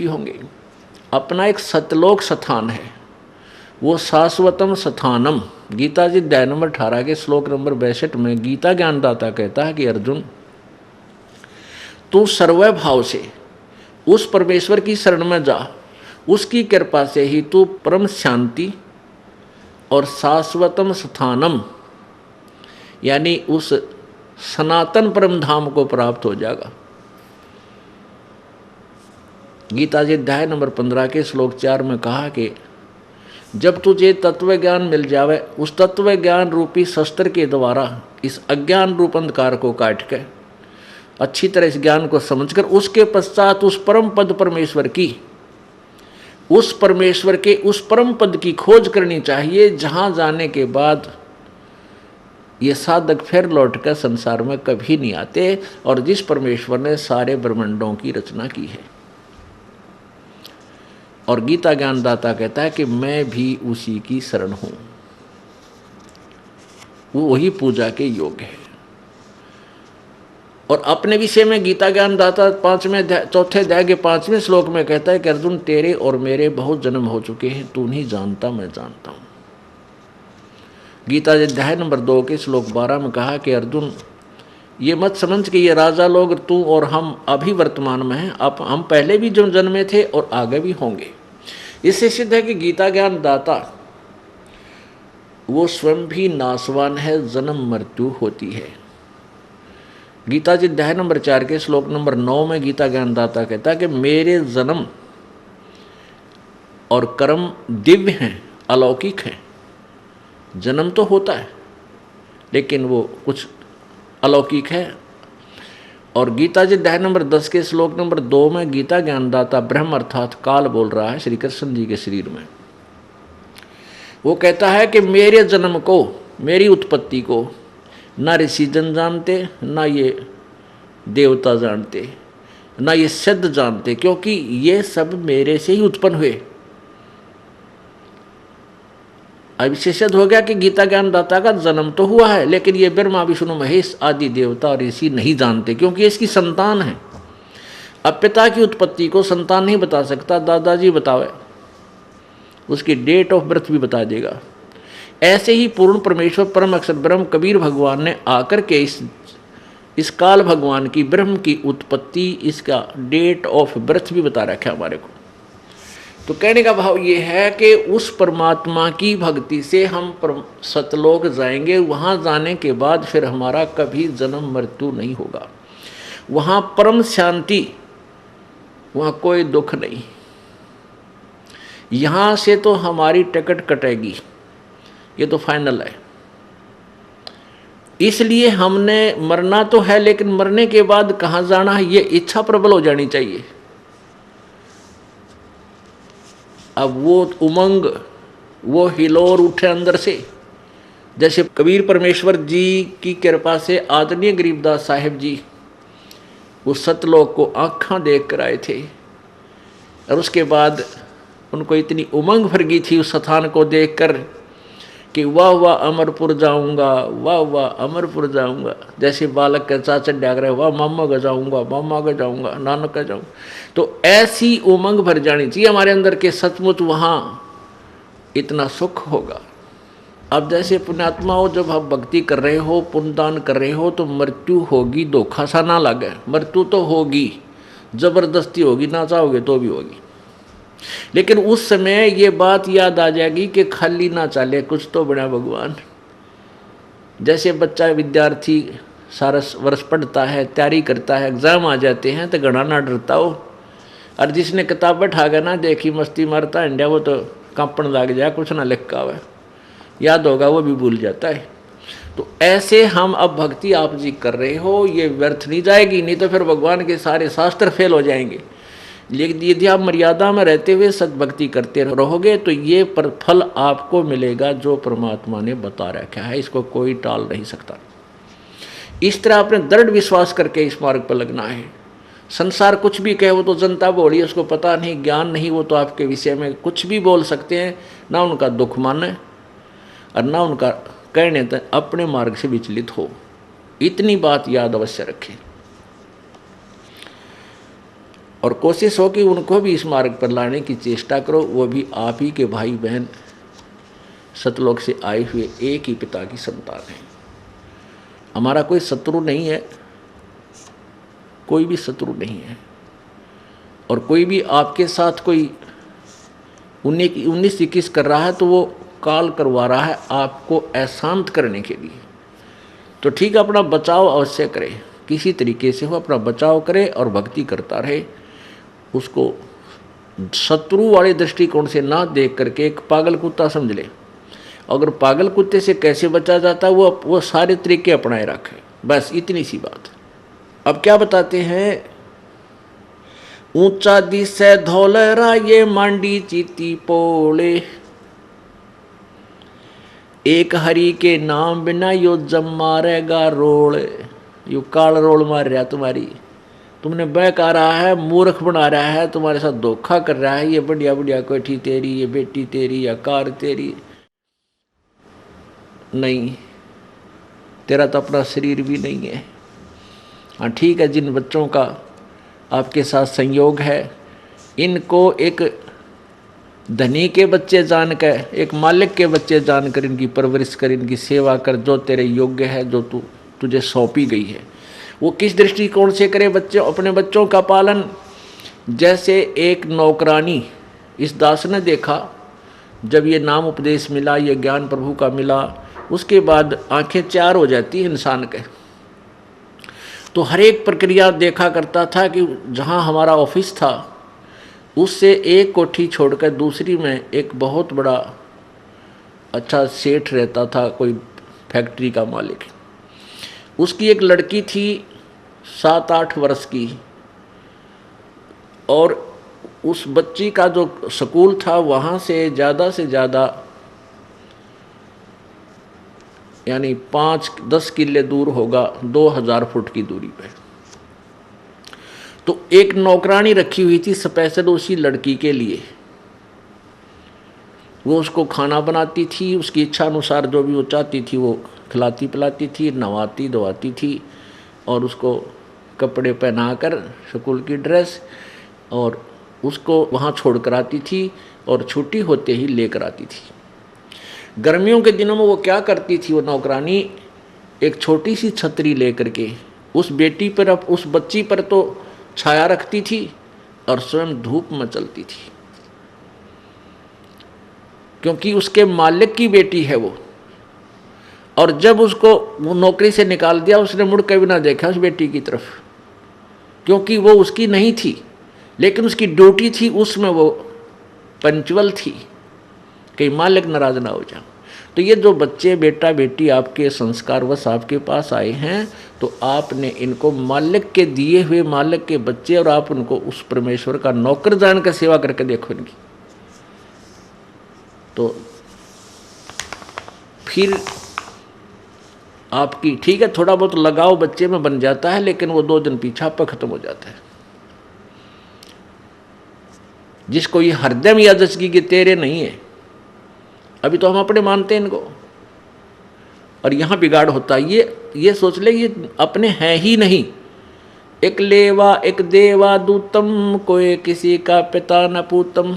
होंगे। अपना एक सतलोक स्थान है, वो शाश्वतम स्थानम। गीता जी अध्याय नंबर 18 के श्लोक नंबर 62 में गीता ज्ञानदाता कहता है कि अर्जुन, तू सर्व भाव से उस परमेश्वर की शरण में जा, उसकी कृपा से ही तू परम शांति और शाश्वतम स्थानम यानी उस सनातन परम धाम को प्राप्त हो जाएगा। गीता जी अध्याय नंबर 15 के श्लोक 4 में कहा कि जब तुझे तत्व ज्ञान मिल जावे, उस तत्व ज्ञान रूपी शस्त्र के द्वारा इस अज्ञान रूप अंधकार को काट के अच्छी तरह इस ज्ञान को समझकर उसके पश्चात उस परम पद परमेश्वर की, उस परमेश्वर के उस परम पद की खोज करनी चाहिए, जहां जाने के बाद ये साधक फिर लौट कर संसार में कभी नहीं आते, और जिस परमेश्वर ने सारे ब्रह्मांडों की रचना की है। और गीता ज्ञानदाता कहता है कि मैं भी उसी की शरण हूं, वो वही पूजा के योग्य है। और अपने विषय में गीता ज्ञानदाता 4 अध्याय के 5वें श्लोक में कहता है कि अर्जुन, तेरे और मेरे बहुत जन्म हो चुके हैं, तू नहीं जानता, मैं जानता हूं। गीता अध्याय नंबर 2 के श्लोक 12 में कहा कि अर्जुन, ये मत समझ कि ये राजा लोग तू और हम अभी वर्तमान में हैं, अब हम पहले भी जो जन्मे थे और आगे भी होंगे। इससे सिद्ध है कि गीता ज्ञान दाता वो स्वयं भी नाशवान है, जन्म मृत्यु होती है। गीता जी अध्याय नंबर 4 के श्लोक नंबर 9 में गीता ज्ञान दाता कहता है कि मेरे जन्म और कर्म दिव्य हैं, अलौकिक हैं। जन्म तो होता है लेकिन वो कुछ अलौकिक है। और गीता जी अध्याय नंबर 10 के श्लोक नंबर 2 में गीता ज्ञानदाता ब्रह्म अर्थात काल बोल रहा है श्री कृष्ण जी के शरीर में। वो कहता है कि मेरे जन्म को, मेरी उत्पत्ति को न ऋषि जन जानते, न ये देवता जानते, न ये सिद्ध जानते, क्योंकि ये सब मेरे से ही उत्पन्न हुए। अब इससे सिद्ध हो गया कि गीता ज्ञानदाता का जन्म तो हुआ है, लेकिन ये ब्रह्मा विष्णु महेश आदि देवता और ऋषि नहीं जानते, क्योंकि इसकी संतान है। अब पिता की उत्पत्ति को संतान नहीं बता सकता, दादाजी बतावे, उसकी डेट ऑफ बर्थ भी बता देगा। ऐसे ही पूर्ण परमेश्वर परम अक्षर ब्रह्म कबीर भगवान ने आकर के इस काल भगवान की ब्रह्म की उत्पत्ति, इसका डेट ऑफ बर्थ भी बता रखा है हमारे को। तो कहने का भाव ये है कि उस परमात्मा की भक्ति से हम सतलोक जाएंगे। वहाँ जाने के बाद फिर हमारा कभी जन्म मृत्यु नहीं होगा, वहाँ परम शांति, वहाँ कोई दुख नहीं। यहाँ से तो हमारी टिकट कटेगी, ये तो फाइनल है। इसलिए हमने मरना तो है, लेकिन मरने के बाद कहाँ जाना है ये इच्छा प्रबल हो जानी चाहिए। अब वो उमंग, वो हिलोर उठे अंदर से। जैसे कबीर परमेश्वर जी की कृपा से आदरणीय गरीबदास साहिब जी उस सतलोक को आँखां देख कर आए थे, और उसके बाद उनको इतनी उमंग भर गई थी उस स्थान को देखकर कि वाह वाह अमरपुर जाऊंगा, वाह वाह अमरपुर जाऊंगा। जैसे बालक के चाचा डाक रहे, वाह मामा का जाऊंगा, मामा का जाऊंगा, नानक का जाऊंगा। तो ऐसी उमंग भर जानी चाहिए हमारे अंदर के सचमुच वहाँ इतना सुख होगा। अब जैसे पुण्यात्माओं, जब आप भक्ति कर रहे हो, पुण्यदान कर रहे हो, तो मृत्यु होगी, धोखा सा ना लगे। मृत्यु तो होगी, जबरदस्ती होगी, ना चाहोगे तो भी होगी। लेकिन उस समय ये बात याद आ जाएगी कि खाली ना चले, कुछ तो बना भगवान। जैसे बच्चा विद्यार्थी सारा वर्ष पढ़ता है, तैयारी करता है, एग्जाम आ जाते हैं तो घना ना डरता हो, और जिसने किताब बैठा गया ना देखी मस्ती मारता इंडिया, वो तो कांपण लग जाए, कुछ ना लिखा हुआ याद होगा वो भी भूल जाता है। तो ऐसे हम अब भक्ति आप जी कर रहे हो, ये व्यर्थ नहीं जाएगी, नहीं तो फिर भगवान के सारे शास्त्र फेल हो जाएंगे। लेकिन यदि आप मर्यादा में रहते हुए सद्भक्ति करते रहोगे तो ये पर फल आपको मिलेगा जो परमात्मा ने बता रखा है, इसको कोई टाल नहीं सकता। इस तरह आपने दृढ़ विश्वास करके इस मार्ग पर लगना है। संसार कुछ भी कहे, वो तो जनता बोली, उसको पता नहीं, ज्ञान नहीं, वो तो आपके विषय में कुछ भी बोल सकते हैं। ना उनका दुख माने और ना उनका कहने तक अपने मार्ग से विचलित हो, इतनी बात याद अवश्य रखें। और कोशिश हो कि उनको भी इस मार्ग पर लाने की चेष्टा करो। वो भी आप ही के भाई बहन सतलोक से आए हुए एक ही पिता की संतान है। हमारा कोई शत्रु नहीं है, कोई भी शत्रु नहीं है। और कोई भी आपके साथ कोई 19-21 कर रहा है तो वो काल करवा रहा है आपको अशांत करने के लिए। तो ठीक है, अपना बचाव अवश्य करे, किसी तरीके से वो अपना बचाव करे और भक्ति करता रहे। उसको शत्रु वाले दृष्टिकोण से ना देख करके एक पागल कुत्ता समझ ले। अगर पागल कुत्ते से कैसे बचा जाता है वो सारे तरीके अपनाए रखे, बस इतनी सी बात। अब क्या बताते हैं, ऊंचा दिसे धौलरा ये मांडी चीती पोले, एक हरि के नाम बिना यो जम मारेगा रोल। यो काल रोल मार रहा तुम्हारी, तुमने बहका रहा है, मूर्ख बना रहा है, तुम्हारे साथ धोखा कर रहा है। ये बढ़िया बढ़िया कोठी तेरी, ये बेटी तेरी या कार तेरी, नहीं, तेरा तो अपना शरीर भी नहीं है। हाँ ठीक है, जिन बच्चों का आपके साथ संयोग है, इनको एक धनी के बच्चे जानकर, एक मालिक के बच्चे जानकर इनकी परवरिश कर, इनकी सेवा कर, जो तेरे योग्य है, जो तुझे सौंपी गई है। वो किस दृष्टिकोण से करे बच्चे अपने बच्चों का पालन? जैसे एक नौकरानी, इस दास ने देखा जब ये नाम उपदेश मिला, ये ज्ञान प्रभु का मिला, उसके बाद आंखें चार हो जाती है इंसान के। तो हर एक प्रक्रिया देखा करता था कि जहाँ हमारा ऑफिस था उससे एक कोठी छोड़कर दूसरी में एक बहुत बड़ा अच्छा सेठ रहता था, कोई फैक्ट्री का मालिक। उसकी एक लड़की थी 7-8 वर्ष की, और उस बच्ची का जो स्कूल था वहाँ से ज़्यादा यानी 5-10 किले दूर होगा, 2000 फुट की दूरी पे। तो एक नौकरानी रखी हुई थी स्पेशल उसी लड़की के लिए। वो उसको खाना बनाती थी, उसकी इच्छा अनुसार जो भी वो चाहती थी वो खिलाती पिलाती थी, नहवाती धोवाती थी, और उसको कपड़े पहनाकर स्कूल की ड्रेस, और उसको वहाँ छोड़ कर आती थी और छुट्टी होते ही लेकर आती थी। गर्मियों के दिनों में वो क्या करती थी, वो नौकरानी एक छोटी सी छतरी लेकर के उस बेटी पर, उस बच्ची पर तो छाया रखती थी और स्वयं धूप में चलती थी, क्योंकि उसके मालिक की बेटी है वो। और जब उसको वो नौकरी से निकाल दिया, उसने मुड़ के भी ना देखा उस बेटी की तरफ, क्योंकि वो उसकी नहीं थी, लेकिन उसकी ड्यूटी थी, उसमें वो पंचुअल थी, कहीं मालिक नाराज ना हो जाए। तो ये जो बच्चे बेटा बेटी आपके संस्कारवश आपके पास आए हैं, तो आपने इनको मालिक के दिए हुए, मालिक के बच्चे, और आप उनको उस परमेश्वर का नौकर जानकर सेवा करके देखो इनकी, तो फिर आपकी ठीक है थोड़ा बहुत लगाव बच्चे में बन जाता है, लेकिन वो 2 दिन पीछा पर खत्म हो जाता है। जिसको ये हृदय में यादगी कि तेरे नहीं है, अभी तो हम अपने मानते हैं इनको, और यहाँ बिगाड़ होता है। ये सोच ले ये अपने हैं ही नहीं। एक लेवा एक देवा दूतम, कोई किसी का पिता न पूतम,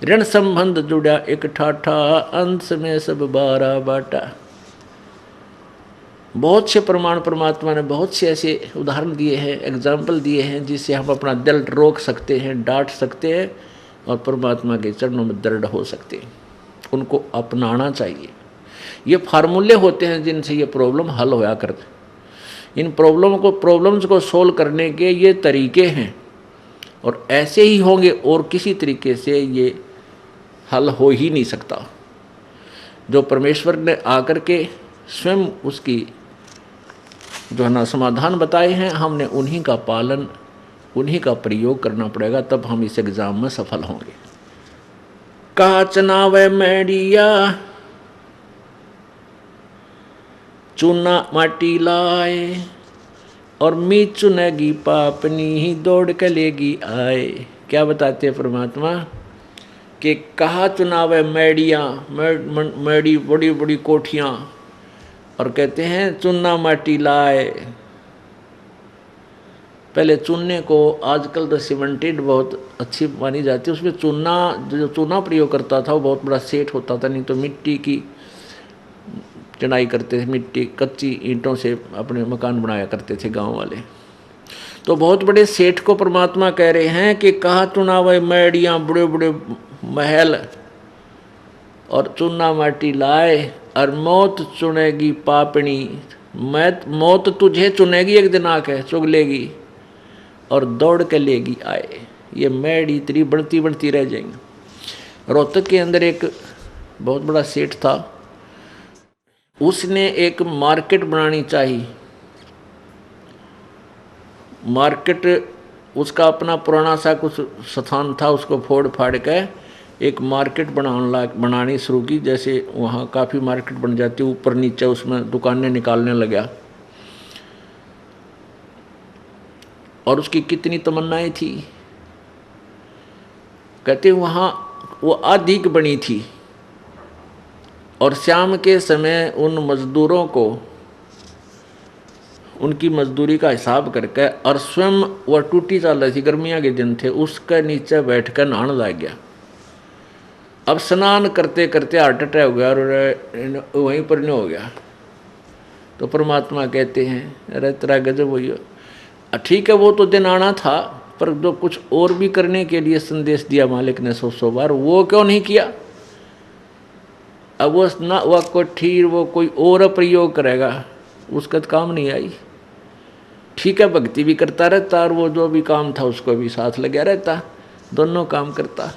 ऋण संबंध जुड़ा एक ठाठा, अंश में सब 12 बाटा। बहुत से प्रमाण परमात्मा ने बहुत से ऐसे उदाहरण दिए हैं, एग्जाम्पल दिए हैं, जिससे हम अपना दिल रोक सकते हैं, डांट सकते हैं और परमात्मा के चरणों में दृढ़ हो सकते हैं। उनको अपनाना चाहिए। ये फार्मूले होते हैं जिनसे ये प्रॉब्लम हल होया करते। इन प्रॉब्लम्स को सोल्व करने के ये तरीके हैं, और ऐसे ही होंगे, और किसी तरीके से ये हल हो ही नहीं सकता। जो परमेश्वर ने आकर के स्वयं उसकी जो है ना समाधान बताए हैं, हमने उन्हीं का पालन, उन्हीं का प्रयोग करना पड़ेगा, तब हम इस एग्ज़ाम में सफल होंगे। काचना व मैडिया चूना माटी लाए, और मी चुनेगी पापनी ही दौड़ के लेगी आए। क्या बताते हैं परमात्मा कि कहा चुनाव है मैडियाँ, मैडी बड़ी बड़ी कोठियाँ, और कहते हैं चुना माटी लाए, पहले चूने को, आजकल तो सीमेंटेड बहुत अच्छी मानी जाती है, उसमें चूना, जो चूना प्रयोग करता था वो बहुत बड़ा सेठ होता था, नहीं तो मिट्टी की चढ़ाई करते थे, मिट्टी कच्ची ईंटों से अपने मकान बनाया करते थे गांव वाले। तो बहुत बड़े सेठ को परमात्मा कह रहे हैं कि कहा चुनावे मैड़ियाँ बड़े बड़े महल और चूना माटी लाए, और मौत चुनेगी पापनी, मौत तुझे चुनेगी एक दिन आके, चुग लेगी और दौड़ के लेगी आए। ये मैड़ी तेरी बढ़ती बढ़ती रह जाएंगी। रोहतक के अंदर एक बहुत बड़ा सेठ था, उसने एक मार्केट बनानी चाहिए। मार्केट उसका अपना पुराना सा कुछ स्थान था, उसको फोड़ फाड़ के एक मार्केट बनानी शुरू की। जैसे वहाँ काफ़ी मार्केट बन जाती, ऊपर नीचे उसमें दुकानें निकालने लगा। और उसकी कितनी तमन्नाएं थी, कहते वहाँ वो अधिक बनी थी। और शाम के समय उन मजदूरों को उनकी मजदूरी का हिसाब करके, और स्वयं वह टूटी चल रही थी, गर्मियाँ के दिन थे, उसके नीचे बैठकर नहाने लग गया। अब स्नान करते करते हार्ट अटैक हो गया और वहीं पर नहीं हो गया। तो परमात्मा कहते हैं अरे तेरा गजब हुई। ठीक है, वो तो दिन आना था, पर जो कुछ और भी करने के लिए संदेश दिया मालिक ने 100 बार, वो क्यों नहीं किया? अब वो ना वह कोई ठीक वो कोई और प्रयोग करेगा, उसका तो काम नहीं आई। ठीक है, भक्ति भी करता रहता और वो जो भी काम था उसको भी साथ लगा रहता, दोनों काम करता।